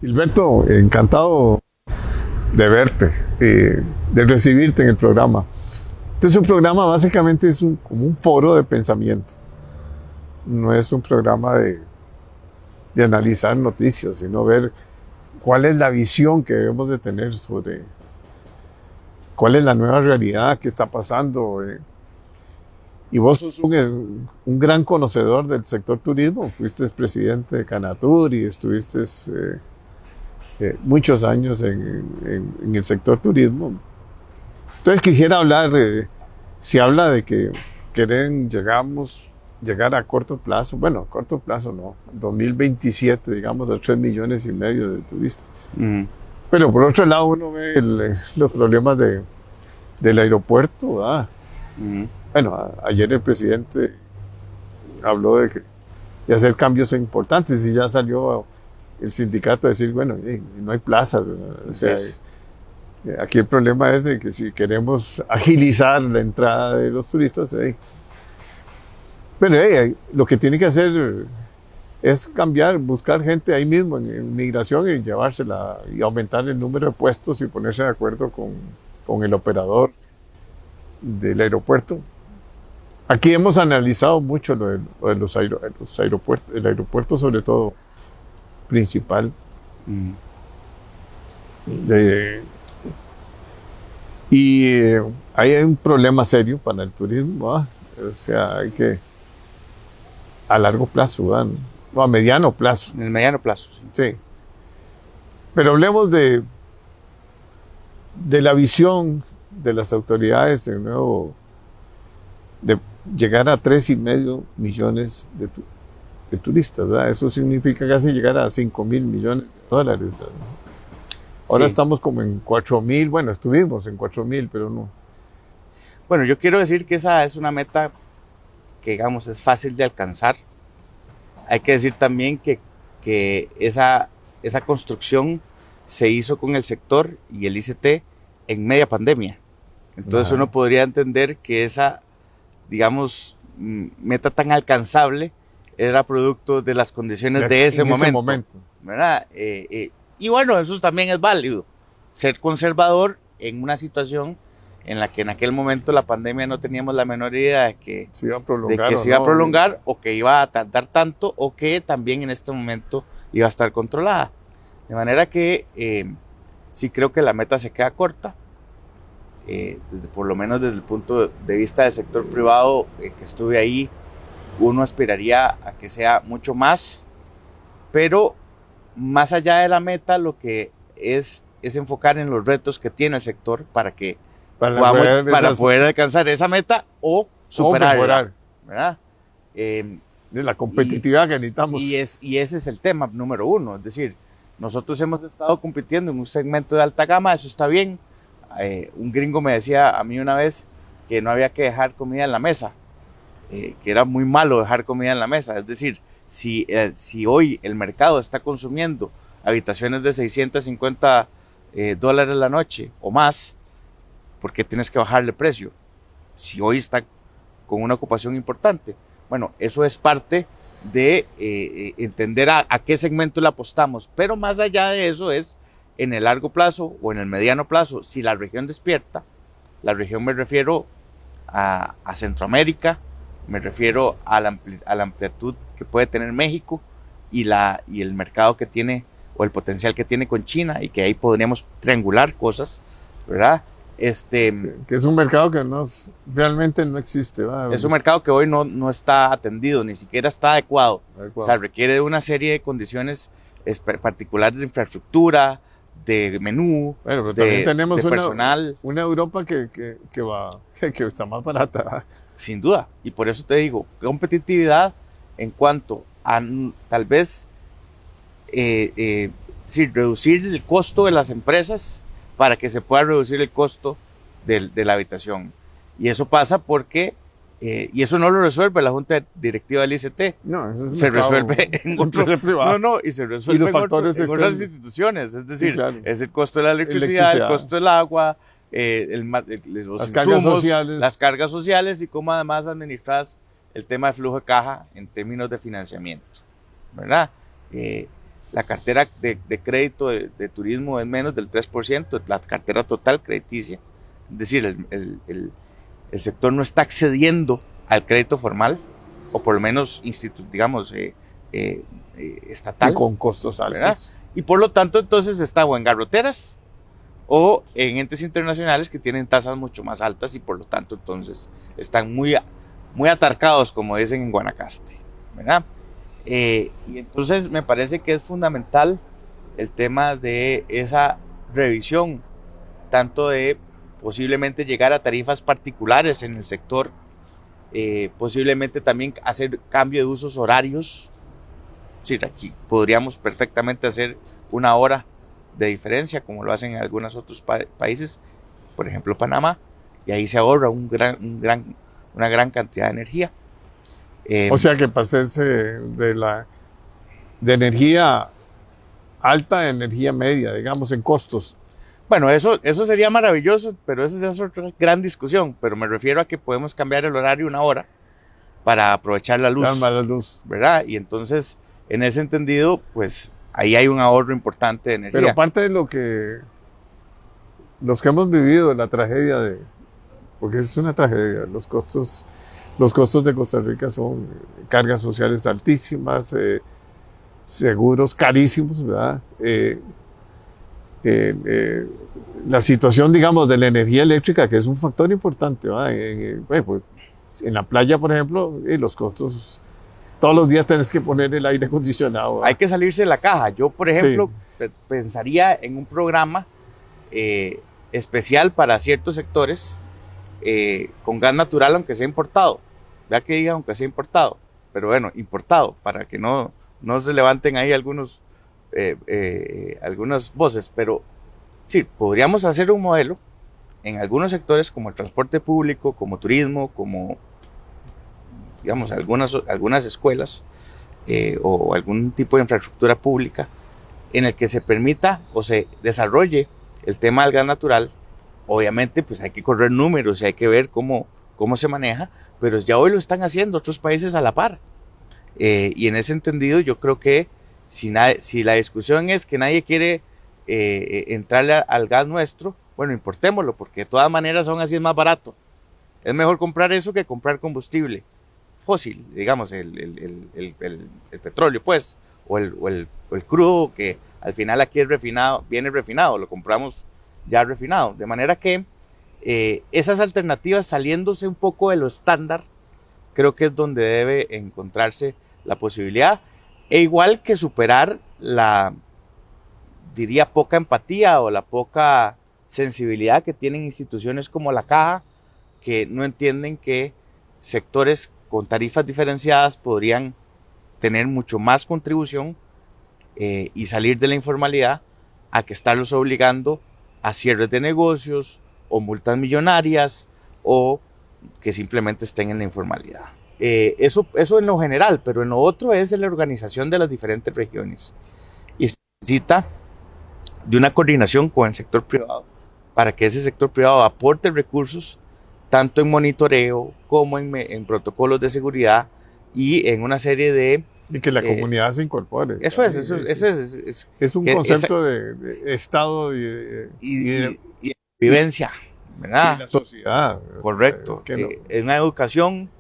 Gilberto, encantado de verte, de recibirte en el programa. Este es un programa, básicamente es como un foro de pensamiento. No es un programa de analizar noticias, sino ver cuál es la visión que debemos de tener sobre cuál es la nueva realidad que está pasando. Y vos sos un gran conocedor del sector turismo, fuiste presidente de Canatur y estuviste muchos años en el sector turismo. Entonces quisiera hablar, si habla de que quieren llegar a corto plazo, bueno, a corto plazo no, 2027, digamos, a 3,5 millones de turistas. Pero por otro lado uno ve los problemas del aeropuerto, ¿verdad? Bueno, ayer el presidente habló de hacer cambios importantes y ya salió el sindicato a decir, bueno, no hay plazas, ¿verdad? O sea, aquí el problema es de que si queremos agilizar la entrada de los turistas, bueno, lo que tiene que hacer es cambiar, buscar gente ahí mismo en migración y llevársela y aumentar el número de puestos y ponerse de acuerdo con el operador del aeropuerto. Aquí hemos analizado mucho lo de los aeropuertos, el aeropuerto sobre todo principal. Ahí hay un problema serio para el turismo, ¿verdad? O sea, hay que a largo plazo, ¿verdad? O a mediano plazo. En el mediano plazo, sí. Sí. Pero hablemos de la visión de las autoridades de nuevo, de llegar a 3,5 millones de turistas, ¿verdad? Eso significa casi llegar a 5,000 millones de dólares, ¿verdad? Ahora estamos como en 4,000, bueno, estuvimos en 4,000, pero no. Bueno, yo quiero decir que esa es una meta que, digamos, es fácil de alcanzar. Hay que decir también que esa construcción se hizo con el sector y el ICT en media pandemia. Entonces uno podría entender que esa, digamos, meta tan alcanzable era producto de las condiciones de ese momento. ¿Verdad? Y bueno, eso también es válido. Ser conservador en una situación en la que en aquel momento la pandemia no teníamos la menor idea de que se iba a prolongar o que iba a tardar tanto o que también en este momento iba a estar controlada. De manera que sí creo que la meta se queda corta. Por lo menos desde el punto de vista del sector privado que estuve ahí, uno aspiraría a que sea mucho más, pero más allá de la meta, lo que es enfocar en los retos que tiene el sector para poder alcanzar esa meta o superarla, ¿verdad? De la competitividad que necesitamos. Y ese es el tema número uno, es decir, nosotros hemos estado compitiendo en un segmento de alta gama, eso está bien. Un gringo me decía a mí una vez que no había que dejar comida en la mesa, que era muy malo dejar comida en la mesa, es decir, si hoy el mercado está consumiendo habitaciones de $650 la noche o más, ¿por qué tienes que bajarle precio? Si hoy está con una ocupación importante. Bueno, eso es parte de entender a qué segmento le apostamos, pero más allá de eso es en el largo plazo o en el mediano plazo, si la región despierta, la región me refiero a Centroamérica, me refiero a la amplitud que puede tener México y el mercado que tiene o el potencial que tiene con China y que ahí podríamos triangular cosas, ¿verdad? Que es un mercado que realmente no existe, ¿verdad? Es un mercado que hoy no está atendido, ni siquiera está adecuado. O sea, requiere de una serie de condiciones particulares de infraestructura, de menú, bueno, pero también tenemos personal. Una Europa que está más barata, ¿verdad? Sin duda, y por eso te digo, competitividad en cuanto a tal vez reducir el costo de las empresas para que se pueda reducir el costo de la habitación. Y eso pasa porque, y eso no lo resuelve la Junta Directiva del ICT. No, eso se resuelve en otros privado. No, y se resuelve los factores en otras instituciones. Es decir, sí, claro. Es el costo de la electricidad, el costo del agua, las cargas sociales. Las cargas sociales y cómo además administras el tema de flujo de caja en términos de financiamiento, ¿verdad? la cartera de crédito de turismo es menos del 3%, la cartera total crediticia. Es decir, el sector no está accediendo al crédito formal, o por lo menos, digamos, estatal. Y con costos altos. ¿Verdad? Y por lo tanto, entonces está o en garroteras o en entes internacionales que tienen tasas mucho más altas y por lo tanto, entonces, están muy atarcados, como dicen en Guanacaste, ¿verdad? Y entonces me parece que es fundamental el tema de esa revisión, tanto de posiblemente llegar a tarifas particulares en el sector, posiblemente también hacer cambio de usos horarios. Sí, aquí podríamos perfectamente hacer 1 hora de diferencia, como lo hacen en algunos otros países, por ejemplo Panamá, y ahí se ahorra una gran cantidad de energía. O sea que pasarse de energía alta a energía media, digamos, en costos. Bueno, eso sería maravilloso, pero esa es otra gran discusión. Pero me refiero a que podemos cambiar el horario 1 hora para aprovechar la luz, ¿verdad? Y entonces, en ese entendido, pues ahí hay un ahorro importante de energía. Pero parte de los que hemos vivido la tragedia porque es una tragedia, los costos de Costa Rica son cargas sociales altísimas, seguros carísimos, ¿verdad? La situación, digamos, de la energía eléctrica, que es un factor importante, ¿verdad? Pues, en la playa, por ejemplo, los costos, todos los días tenés que poner el aire acondicionado, ¿verdad? Hay que salirse de la caja. Yo, por ejemplo, pensaría en un programa especial para ciertos sectores con gas natural, aunque sea importado. Vea que diga aunque sea importado, pero bueno, importado, para que no se levanten ahí algunas voces, pero sí, podríamos hacer un modelo en algunos sectores como el transporte público, como turismo, como, digamos, algunas escuelas o algún tipo de infraestructura pública en el que se permita o se desarrolle el tema del gas natural. Obviamente, pues hay que correr números y hay que ver cómo se maneja, pero ya hoy lo están haciendo otros países a la par. Y en ese entendido, yo creo que si la discusión es que nadie quiere entrarle al gas nuestro, bueno, importémoslo, porque de todas maneras aún así es más barato. Es mejor comprar eso que comprar combustible fósil, digamos, el petróleo, pues, o el crudo, que al final aquí viene refinado, lo compramos ya refinado. De manera que esas alternativas, saliéndose un poco de lo estándar, creo que es donde debe encontrarse la posibilidad, e igual que superar diría, poca empatía o la poca sensibilidad que tienen instituciones como la Caja, que no entienden que sectores con tarifas diferenciadas podrían tener mucho más contribución y salir de la informalidad, a que estarlos obligando a cierres de negocios o multas millonarias, o que simplemente estén en la informalidad. Eso en lo general, pero en lo otro es la organización de las diferentes regiones, y se necesita de una coordinación con el sector privado para que ese sector privado aporte recursos tanto en monitoreo como en protocolos de seguridad y en una serie de... Y que la comunidad se incorpore. Eso es un concepto de Estado y de vivencia, ¿verdad? Y la sociedad. Correcto. Es una educación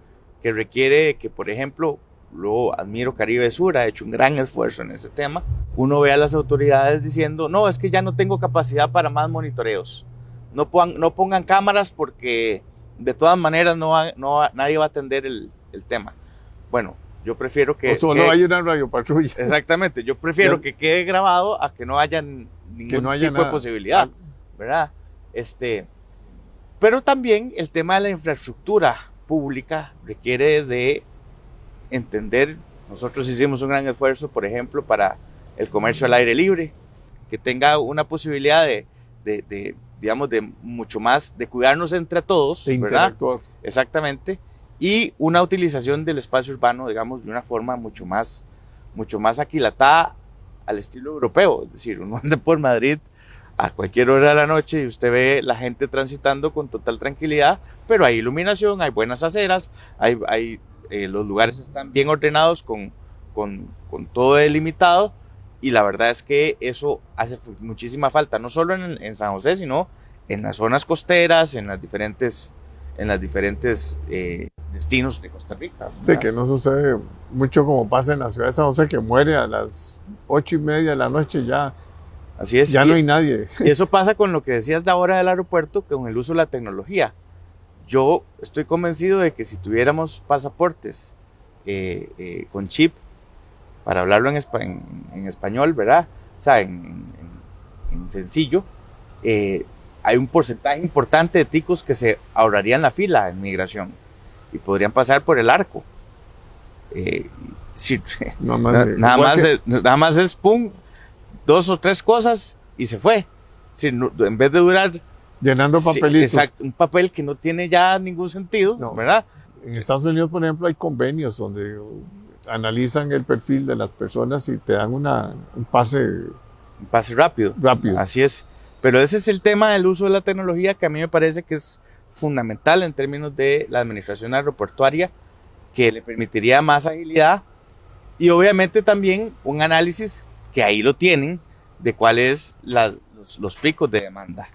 que requiere que, por ejemplo, lo admiro, Caribe Sur ha hecho un gran esfuerzo en ese tema. Uno ve a las autoridades diciendo, no, es que ya no tengo capacidad para más monitoreos. No pongan cámaras porque de todas maneras nadie va a atender el tema. Bueno, yo prefiero que... O solo hay una radiopatrulla. Exactamente, yo prefiero que quede grabado a que no haya ningún tipo de posibilidad, ¿verdad? Pero también el tema de la infraestructura pública requiere de entender. Nosotros hicimos un gran esfuerzo, por ejemplo, para el comercio al aire libre, que tenga una posibilidad digamos, de mucho más, de cuidarnos entre todos, de interactuar. ¿verdad? Exactamente, y una utilización del espacio urbano, digamos, de una forma mucho más aquilatada al estilo europeo. Es decir, uno anda por Madrid a cualquier hora de la noche y usted ve la gente transitando con total tranquilidad, pero hay iluminación, hay buenas aceras, los lugares están bien ordenados con todo delimitado, y la verdad es que eso hace muchísima falta, no solo en San José, sino en las zonas costeras, en las diferentes destinos de Costa Rica. Sí, que no sucede mucho como pasa en la ciudad de San José, que muere a las 8:30 de la noche, ya, así es, ya no hay nadie. Y eso pasa con lo que decías de ahora del aeropuerto, con el uso de la tecnología. Yo estoy convencido de que si tuviéramos pasaportes con chip, para hablarlo en español, ¿verdad? O sea, en sencillo, hay un porcentaje importante de ticos que se ahorrarían la fila en migración y podrían pasar por el arco. Sí, nada más es pum, 2 o 3 cosas y se fue. Sí, en vez de durar llenando papelitos. Sí, exacto, un papel que no tiene ya ningún sentido, no, ¿verdad? En Estados Unidos, por ejemplo, hay convenios donde analizan el perfil de las personas y te dan un pase. Un pase rápido. Así es. Pero ese es el tema del uso de la tecnología que a mí me parece que es fundamental en términos de la administración aeroportuaria, que le permitiría más agilidad y obviamente también un análisis, que ahí lo tienen, de cuáles los picos de demanda.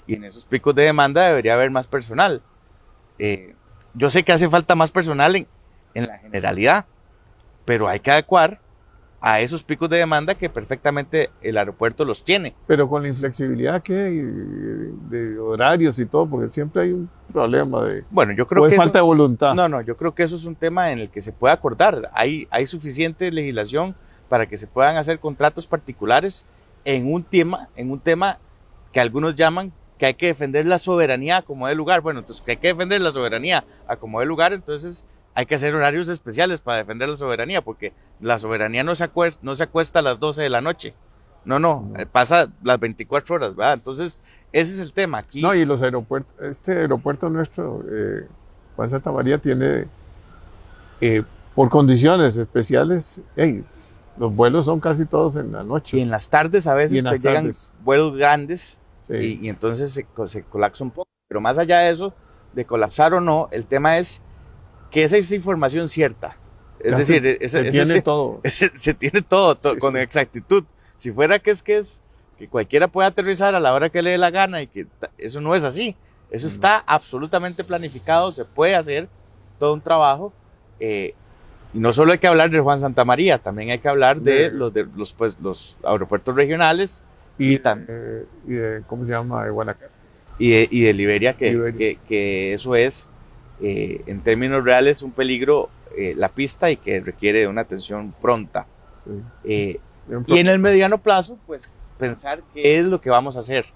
Y en esos picos de demanda debería haber más personal. Yo sé que hace falta más personal en la generalidad, pero hay que adecuar a esos picos de demanda que perfectamente el aeropuerto los tiene. Pero con la inflexibilidad que hay de horarios y todo, porque siempre hay un problema de... Bueno, yo creo que falta de voluntad. No, yo creo que eso es un tema en el que se puede acordar. Hay suficiente legislación para que se puedan hacer contratos particulares en un tema que algunos llaman que hay que defender la soberanía como de lugar. Bueno, entonces que hay que defender la soberanía a como de lugar, entonces hay que hacer horarios especiales para defender la soberanía, porque la soberanía no se acuesta a las 12 de la noche. No, pasa las 24 horas, ¿verdad? Entonces, ese es el tema aquí. No, y los aeropuertos, este aeropuerto nuestro, Juan Santa María, tiene, por condiciones especiales, los vuelos son casi todos en la noche. Y en las tardes a veces llegan vuelos grandes, sí. y entonces se colapsa un poco. Pero más allá de eso, de colapsar o no, el tema es que esa es información cierta. Es decir, se tiene todo. Se tiene todo sí, con exactitud. Si fuera que cualquiera puede aterrizar a la hora que le dé la gana y que eso no es así. Eso está absolutamente planificado, se puede hacer todo un trabajo. Y no solo hay que hablar de Juan Santa María, también hay que hablar de los aeropuertos regionales. Y de ¿cómo se llama? De Guanacaste. Y de Liberia, que eso es, en términos reales, un peligro la pista y que requiere de una atención pronta. Sí. Y en el mediano plazo, pues pensar qué es lo que vamos a hacer.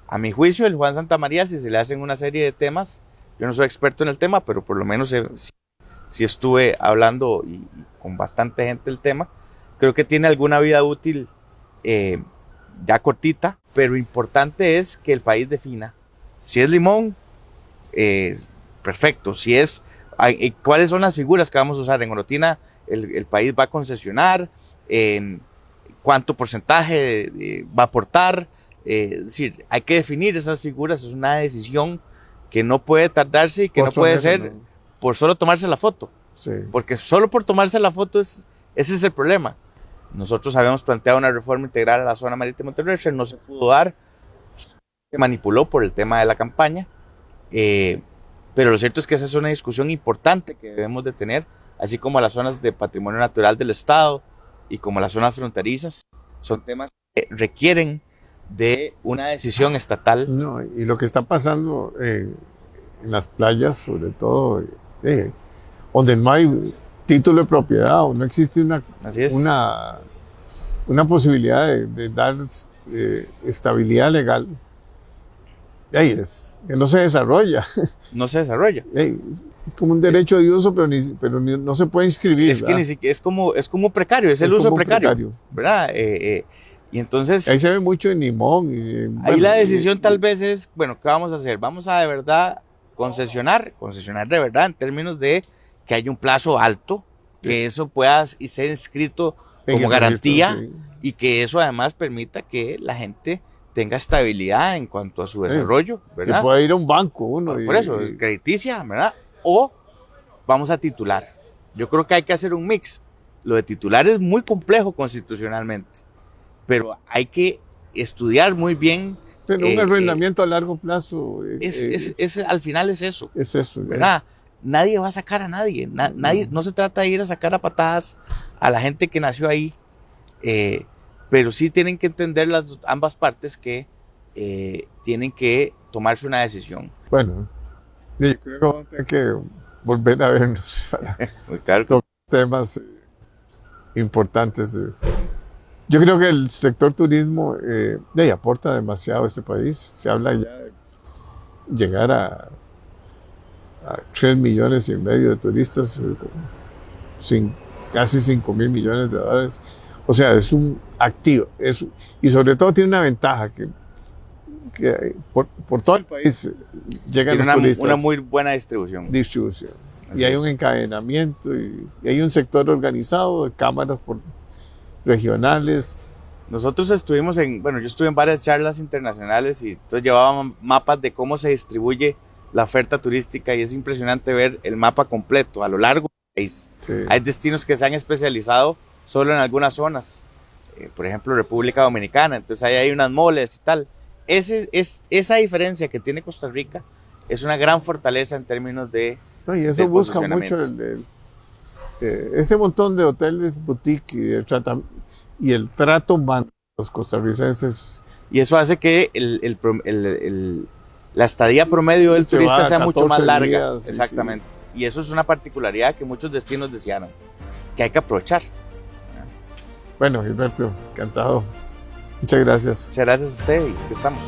A mi juicio, el Juan Santa María, si se le hacen una serie de temas, yo no soy experto en el tema, pero por lo menos si estuve hablando y con bastante gente del tema, creo que tiene alguna vida útil ya cortita, pero importante es que el país defina. Si es Limón, perfecto. Si es, ¿cuáles son las figuras que vamos a usar? En Orotina el país va a concesionar, cuánto porcentaje va a aportar, es decir, hay que definir esas figuras, es una decisión que no puede tardarse y que no puede ser por solo tomarse la foto, sí. Porque solo por tomarse la foto ese es el problema. Nosotros habíamos planteado una reforma integral a la zona marítima terrestre, no se pudo dar, se manipuló por el tema de la campaña, pero lo cierto es que esa es una discusión importante que debemos de tener, así como las zonas de patrimonio natural del Estado y como las zonas fronterizas, son temas que requieren de una decisión estatal. No, y lo que está pasando en las playas, sobre todo, donde no hay título de propiedad o no existe una posibilidad de dar estabilidad legal, que no se desarrolla. No se desarrolla. Es como un derecho de uso, pero no se puede inscribir. Es que ni siquiera, es como precario, es el uso precario. ¿Verdad? Y entonces... Ahí se ve mucho en Limón. Ahí la decisión tal vez es, bueno, ¿qué vamos a hacer? Vamos a de verdad concesionar de verdad en términos de que haya un plazo alto, que eso pueda ser inscrito como garantía y que eso además permita que la gente tenga estabilidad en cuanto a su desarrollo, ¿verdad? Que pueda ir a un banco uno. Por eso, es crediticia, ¿verdad? O vamos a titular. Yo creo que hay que hacer un mix. Lo de titular es muy complejo constitucionalmente. pero hay que estudiar muy bien. Pero un arrendamiento a largo plazo Al final es eso. Es eso, ¿verdad? Nadie va a sacar a nadie. No se trata de ir a sacar a patadas a la gente que nació ahí, pero sí tienen que entender ambas partes que tienen que tomarse una decisión. Bueno, yo creo que vamos a tener que volver a vernos para tocar temas importantes. Yo creo que el sector turismo aporta demasiado a este país. Se habla ya de llegar a 3,5 millones de turistas, casi 5,000 millones de dólares. O sea, es un activo. Y sobre todo tiene una ventaja que por todo el país llegan los turistas. Una muy buena distribución. Y hay un encadenamiento y hay un sector organizado de cámaras regionales. Nosotros yo estuve en varias charlas internacionales y entonces llevaban mapas de cómo se distribuye la oferta turística y es impresionante ver el mapa completo a lo largo del país. Sí. Hay destinos que se han especializado solo en algunas zonas, por ejemplo República Dominicana, entonces ahí hay unas moles y tal. Esa diferencia que tiene Costa Rica es una gran fortaleza en términos de y eso busca mucho ese montón de hoteles boutique y el trato humano de los costarricenses. Y eso hace que la estadía promedio del turista sea mucho más larga. Días, exactamente. Sí. Y eso es una particularidad que muchos destinos desearon, que hay que aprovechar. Bueno, Gilberto, encantado. Muchas gracias. Muchas gracias a usted y aquí estamos.